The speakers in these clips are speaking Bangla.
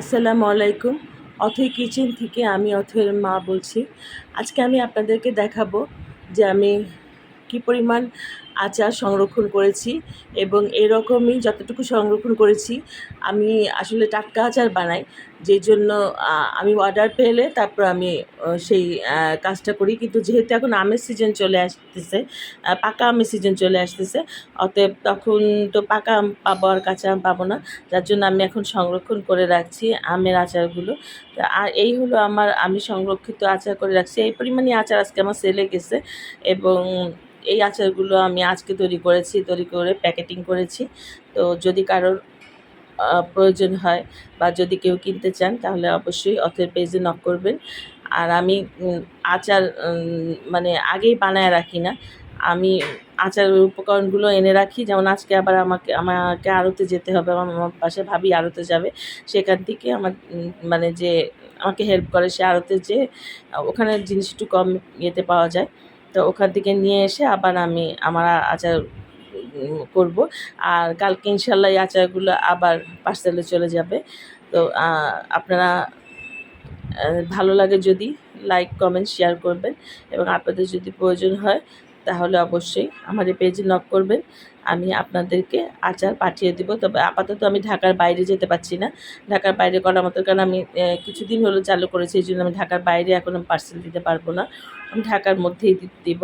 আসসালামু আলাইকুম। অথৈ কিচেন থেকে আমি অথৈর মা বলছি। আজকে আমি আপনাদেরকে দেখাবো যে আমি কি পরিমাণ আচার সংরক্ষণ করেছি এবং এরকমই যতটুকু সংরক্ষণ করেছি আমি আসলে টাটকা আচার বানাই। যেই জন্য আমি অর্ডার পেলে তারপর আমি সেই কাজটা করি। কিন্তু যেহেতু এখন আমের সিজন চলে আসতেছে, পাকা আমের সিজন চলে আসতেছে, অতএব তখন তো পাকা আম পাবো আর কাঁচা আম পাবো না। যার জন্য আমি এখন সংরক্ষণ করে রাখছি আমের আচারগুলো। আর এই হলো আমি সংরক্ষিত আচার করে রাখছি। এই পরিমাণই আচার আজকে আমার সেলে গেছে এবং এই আচারগুলো আমি আজকে তৈরি করেছি, তৈরি করে প্যাকেটিং করেছি। তো যদি কারোর প্রয়োজন হয় বা যদি কেউ কিনতে চান তাহলে অবশ্যই অথৈর পেজে নক করবেন। আর আমি আচার মানে আগেই বানায় রাখি না। আমি আচারের উপকরণগুলো এনে রাখি। যেমন আজকে আবার আমাকে আড়তে যেতে হবে। আমার বাসায় ভাবি আড়তে যাবে। সেখান থেকে আমার মানে যে আমাকে হেল্প করে সে আড়তে যেয়ে ওখানে জিনিস একটু কম ইয়েতে পাওয়া যায়। তো ওখান থেকে নিয়ে এসে আবার আমি আমার আচার করব। আর কালকে ইনশাল্লাহ এই আচারগুলো আবার পার্সেলে চলে যাবে। তো আপনারা ভালো লাগে যদি লাইক, কমেন্ট, শেয়ার করবেন এবং আপনাদের যদি প্রয়োজন হয় তাহলে অবশ্যই আমার এই পেজে নক করবেন। আমি আপনাদেরকে আচার পাঠিয়ে দিব। তবে আপাতত আমি ঢাকার বাইরে যেতে পারছি না। ঢাকার বাইরে করার মতো, কারণ আমি কিছুদিন হলো চালু করেছি, এই জন্য আমি ঢাকার বাইরে এখন পার্সেল দিতে পারবো না। আমি ঢাকার মধ্যেই দিব।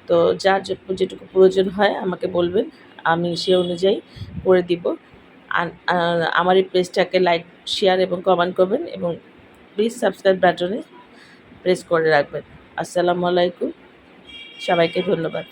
তো যার যেটুকু প্রয়োজন হয় আমাকে বলবেন, আমি সে অনুযায়ী করে দিব। আর আমার এই পেজটাকে লাইক, শেয়ার এবং কমেন্ট করবেন এবং প্লিজ সাবস্ক্রাইব বাটনে প্রেস করে রাখবেন। আসসালামু আলাইকুম, সবাইকে ধন্যবাদ।